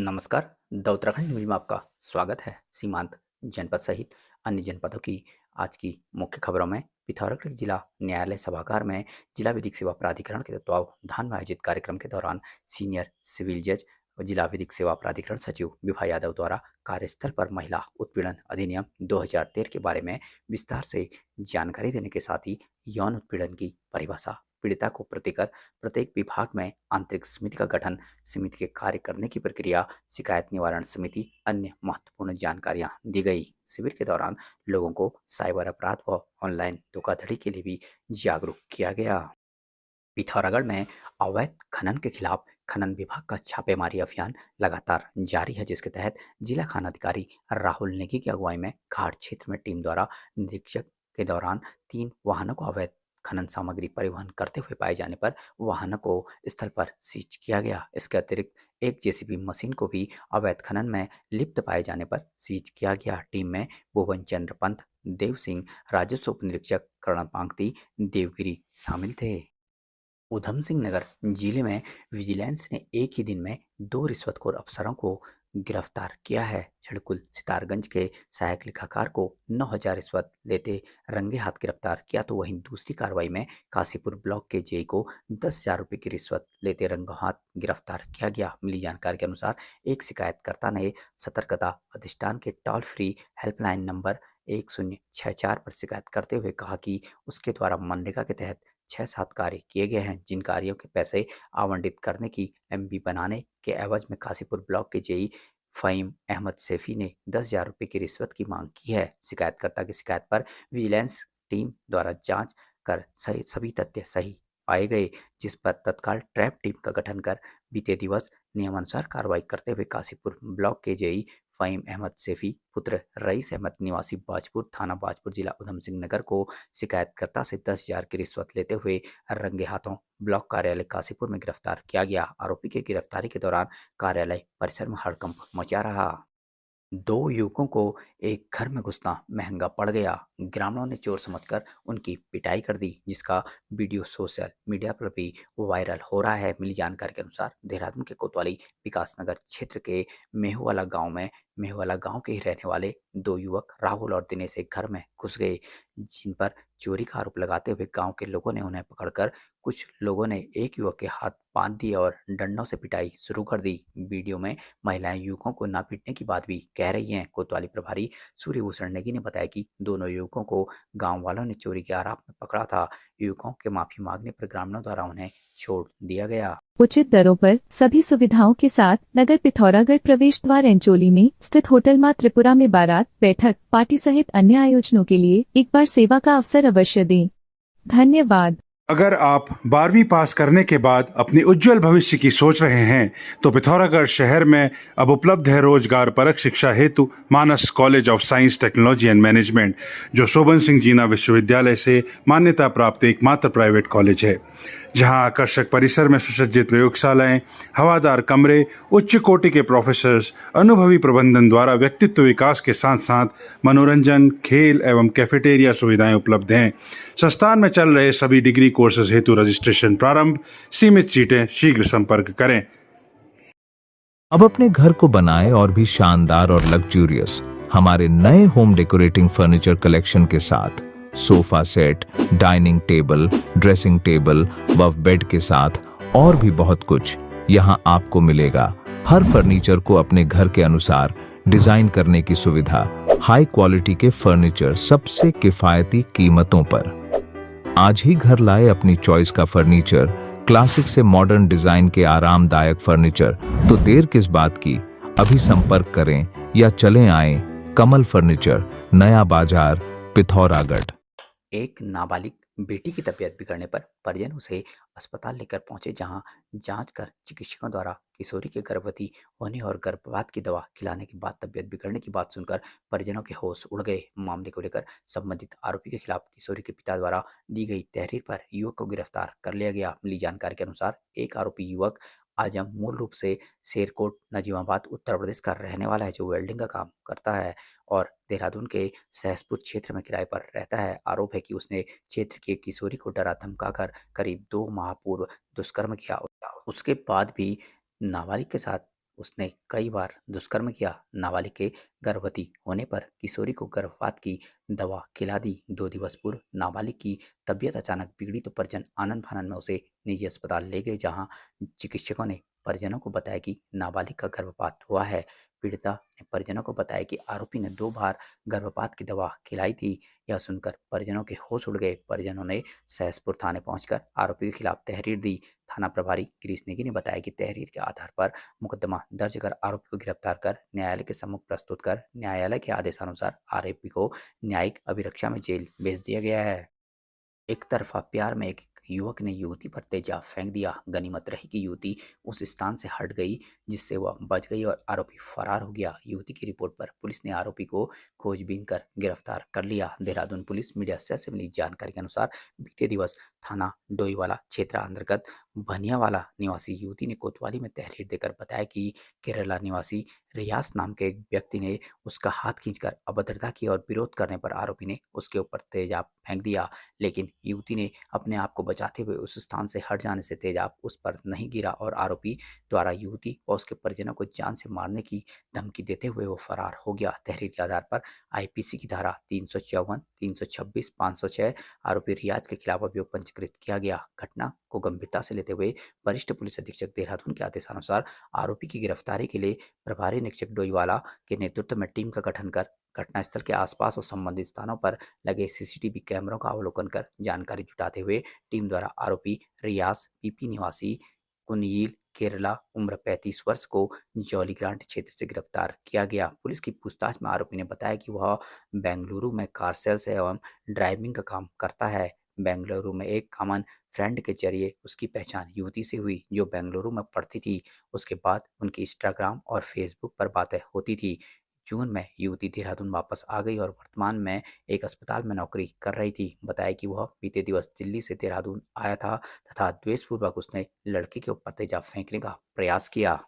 नमस्कार। The Uttarakhand news में आपका स्वागत है। सीमांत जनपद सहित अन्य जनपदों की आज की मुख्य खबरों में पिथौरागढ़ जिला न्यायालय सभागार में जिला विधिक सेवा प्राधिकरण के तत्वावधान में आयोजित कार्यक्रम के दौरान सीनियर सिविल जज और जिला विधिक सेवा प्राधिकरण सचिव विभा यादव द्वारा कार्यस्थल पर महिला उत्पीड़न अधिनियम 2013 के बारे में विस्तार से जानकारी देने के साथ ही यौन उत्पीड़न की परिभाषा, पीड़िता को प्रतिकर प्रत्येक विभाग में आंतरिक समिति का गठन, समिति के कार्य करने की प्रक्रिया, शिकायत निवारण समिति, अन्य महत्वपूर्ण जानकारियां दी गई। शिविर के दौरान लोगों को साइबर अपराध व ऑनलाइन धोखाधड़ी के लिए भी जागरूक किया गया। पिथौरागढ़ में अवैध खनन के खिलाफ खनन विभाग का छापेमारी अभियान लगातार जारी है, जिसके तहत जिला खान अधिकारी राहुल नेगी की अगुवाई में घाट क्षेत्र में टीम द्वारा निरीक्षक के दौरान 3 वाहनों को अवैध खनन सामग्री परिवहन करते हुए पाए जाने पर वाहनों को स्थल पर सीज किया गया। इसके अतिरिक्त एक जेसीबी मशीन को भी अवैध खनन में लिप्त पाए जाने पर सीज किया गया। टीम में भुवन चंद्र पंत, देव सिंह, राजस्व उप निरीक्षक कर्ण पांगती, देवगिरी शामिल थे। ऊधम सिंह नगर जिले में विजिलेंस ने एक ही दिन में 2 रिश्वतखोर अफसरों को गिरफ्तार किया है। छिड़कुल सितारगंज के सहायक लेखाकार को 9,000 रिश्वत लेते रंगे हाथ गिरफ्तार किया, तो वहीं दूसरी कार्रवाई में काशीपुर ब्लॉक के जेई को 10,000 रुपये की रिश्वत लेते रंगों हाथ गिरफ्तार किया गया। मिली जानकारी के अनुसार एक शिकायतकर्ता ने सतर्कता अधिष्ठान के टोल फ्री हेल्पलाइन नंबर 1064 पर शिकायत करते हुए कहा कि उसके द्वारा मनरेगा के तहत 6-7 कार्य किए गए हैं, जिन कार्यों के पैसे आवंटित करने की एमबी बनाने के एवज में काशीपुर ब्लॉक के जेई फ़हीम अहमद सैफी ने 10,000 रुपये की रिश्वत की मांग की है। शिकायतकर्ता की शिकायत पर विजिलेंस टीम द्वारा जांच कर सभी तथ्य सही पाए गए, जिस पर तत्काल ट्रैप टीम का गठन कर बीते दिवस नियमानुसार कार्रवाई करते हुए काशीपुर ब्लॉक के जेई फ़हीम अहमद सैफी पुत्र रईस अहमद निवासी बाजपुर थाना बाजपुर जिला ऊधम सिंह नगर को शिकायतकर्ता से 10,000 की रिश्वत लेते हुए रंगे हाथों ब्लॉक कार्यालय काशीपुर में गिरफ्तार किया गया। आरोपी की गिरफ्तारी के दौरान कार्यालय परिसर में हड़कंप मचा रहा। 2 युवकों को एक घर में घुसना महंगा पड़ गया। ग्रामीणों ने चोर समझकर उनकी पिटाई कर दी, जिसका वीडियो सोशल मीडिया पर भी वायरल हो रहा है। मिली जानकारी के अनुसार देहरादून के कोतवाली विकासनगर क्षेत्र के मेहुवाला गांव के ही रहने वाले 2 युवक राहुल और दिनेश एक घर में घुस गए, जिन पर चोरी का आरोप लगाते हुए गांव के लोगों ने उन्हें पकड़कर कुछ लोगों ने एक युवक के हाथ बांध दिए और डंडों से पिटाई शुरू कर दी। वीडियो में महिलाएं युवकों को ना पीटने की बात भी कह रही हैं। कोतवाली प्रभारी सूर्यभूषण नेगी ने बताया कि दोनों युवकों को गांव वालों ने चोरी के आरोप में पकड़ा था। युवकों के माफी मांगने पर ग्रामीणों द्वारा उन्हें छोड़ दिया गया। उचित दरों पर सभी सुविधाओं के साथ नगर पिथौरागढ़ प्रवेश द्वार एंचोली में स्थित होटल मां त्रिपुरा में बारात, बैठक, पार्टी सहित अन्य आयोजनों के लिए एक बार सेवा का अवसर अवश्य दें। धन्यवाद। अगर आप 12वीं पास करने के बाद अपने उज्जवल भविष्य की सोच रहे हैं तो पिथौरागढ़ शहर में अब उपलब्ध है रोजगार परक शिक्षा हेतु Manas college of science technology and management, जो शोभन सिंह जीना विश्वविद्यालय से मान्यता प्राप्त एकमात्र प्राइवेट कॉलेज है, जहां आकर्षक परिसर में सुसज्जित प्रयोगशालाएं, हवादार कमरे, उच्च कोटि के प्रोफेसर्स, अनुभवी प्रबंधन द्वारा व्यक्तित्व विकास के साथ साथ मनोरंजन, खेल एवं कैफेटेरिया सुविधाएं उपलब्ध हैं। संस्थान में चल रहे सभी डिग्री कोर्सेज हेतु रजिस्ट्रेशन प्रारंभ। सीमित सीटें, शीघ्र संपर्क करें। अब अपने घर को बनाएं और भी शानदार और लग्जूरियस हमारे नए होम डेकोरेटिंग फर्नीचर कलेक्शन के साथ। Sofa set, dining table, dressing table व बेड के साथ और भी बहुत कुछ यहाँ आपको मिलेगा। हर फर्नीचर को अपने घर के अनुसार डिजाइन करने की सुविधा, हाई क्वालिटी के फर्नीचर सबसे किफायती कीमतों पर। आज ही घर लाए अपनी चॉइस का फर्नीचर, क्लासिक से मॉडर्न डिजाइन के आरामदायक फर्नीचर। तो देर किस बात की, अभी संपर्क करें या चलें आए कमल फर्नीचर, नया बाजार, पिथौरागढ़। एक नाबालिग बेटी की तबीयत बिगड़ने पर परिजन उसे अस्पताल लेकर पहुंचे, जहां जांच कर चिकित्सकों द्वारा किशोरी के गर्भवती होने और गर्भपात की दवा खिलाने के बाद तबीयत बिगड़ने की बात सुनकर परिजनों के होश उड़ गए। मामले को लेकर संबंधित आरोपी के खिलाफ किशोरी के पिता द्वारा दी गई तहरीर पर युवक को गिरफ्तार कर लिया गया। मिली जानकारी के अनुसार एक आरोपी युवक आजम मूल रूप से शेरकोट नजीमाबाद उत्तर प्रदेश का रहने वाला है, जो वेल्डिंग का काम करता है और देहरादून के सहसपुर क्षेत्र में किराए पर रहता है। आरोप है कि उसने क्षेत्र की एक किशोरी को डरा धमकाकर करीब 2 माह पूर्व दुष्कर्म किया। उसके बाद भी नाबालिग के साथ उसने कई बार दुष्कर्म किया। नाबालिग के गर्भवती होने पर किशोरी को गर्भपात की दवा खिला दी। 2 दिवस पूर्व नाबालिग की तबीयत अचानक बिगड़ी तो परिजन आनन-फानन में उसे निजी अस्पताल ले गए, जहां चिकित्सकों ने परिजनों को बताया कि नाबालिग का गर्भपात हुआ है। पीड़िता ने परिजनों को बताया कि आरोपी ने 2 बार गर्भपात की दवा खिलाई थी। यह सुनकर परिजनों के होश उड़ गए। परिजनों ने सहसपुर थाने पहुंचकर आरोपी के खिलाफ तहरीर दी। थाना प्रभारी गिरीश नेगी ने बताया कि तहरीर के आधार पर मुकदमा दर्ज कर आरोपी को गिरफ्तार कर न्यायालय के सम्मुख प्रस्तुत कर न्यायालय के आदेशानुसार आरोपी को न्यायिक अभिरक्षा में जेल भेज दिया गया है। एक तरफा प्यार में एक युवक ने युवती पर तेजाब फेंक दिया। गनीमत रही कि युवती उस स्थान से हट गई जिससे वह बच गई और आरोपी फरार हो गया। युवती की रिपोर्ट पर पुलिस ने आरोपी को खोजबीन कर गिरफ्तार कर लिया। देहरादून पुलिस मीडिया से मिली जानकारी के अनुसार बीते दिवस थाना डोईवाला क्षेत्र अंतर्गत भनियावाला निवासी युवती ने कोतवाली में तहरीर देकर बताया कि केरला निवासी रियाज नाम के एक व्यक्ति ने उसका हाथ खींचकर अभद्रता की और विरोध करने पर आरोपी ने उसके ऊपर तेजाब फेंक दिया, लेकिन युवती ने अपने आप को बचाते हुए उस स्थान से हट जाने से तेजाब उस पर नहीं गिरा और आरोपी द्वारा युवती और उसके परिजनों को जान से मारने की धमकी देते हुए वो फरार हो गया। तहरीर के आधार पर आईपीसी की धारा 354, 326, 506 आरोपी रियाज के खिलाफ अभियोग पंजीकृत किया गया। घटना को गंभीरता से लेते हुए वरिष्ठ पुलिस अधीक्षक देहरादून के आदेशानुसार आरोपी की गिरफ्तारी के लिए प्रभारी निरीक्षक डोईवाला के नेतृत्व में टीम का गठन कर घटनास्थल के आसपास और संबंधित स्थानों पर लगे सीसीटीवी कैमरों का अवलोकन कर जानकारी जुटाते हुए टीम द्वारा आरोपी रियाज पीपी निवासी कुनियिल केरला उम्र 35 वर्ष को जॉलीग्रांट क्षेत्र से गिरफ्तार किया गया। पुलिस की पूछताछ में आरोपी ने बताया कि वह बेंगलुरु में कार सेल्स एवं ड्राइविंग का काम करता है। बेंगलुरु में एक कॉमन फ्रेंड के जरिए उसकी पहचान युवती से हुई जो बेंगलुरु में पढ़ती थी। उसके बाद उनकी इंस्टाग्राम और फेसबुक पर बातें होती थी। जून में युवती देहरादून वापस आ गई और वर्तमान में एक अस्पताल में नौकरी कर रही थी। बताया कि वह बीते दिवस दिल्ली से देहरादून आया था तथा द्वेषपूर्वक उसने लड़की के ऊपर तेजाब फेंकने का प्रयास किया।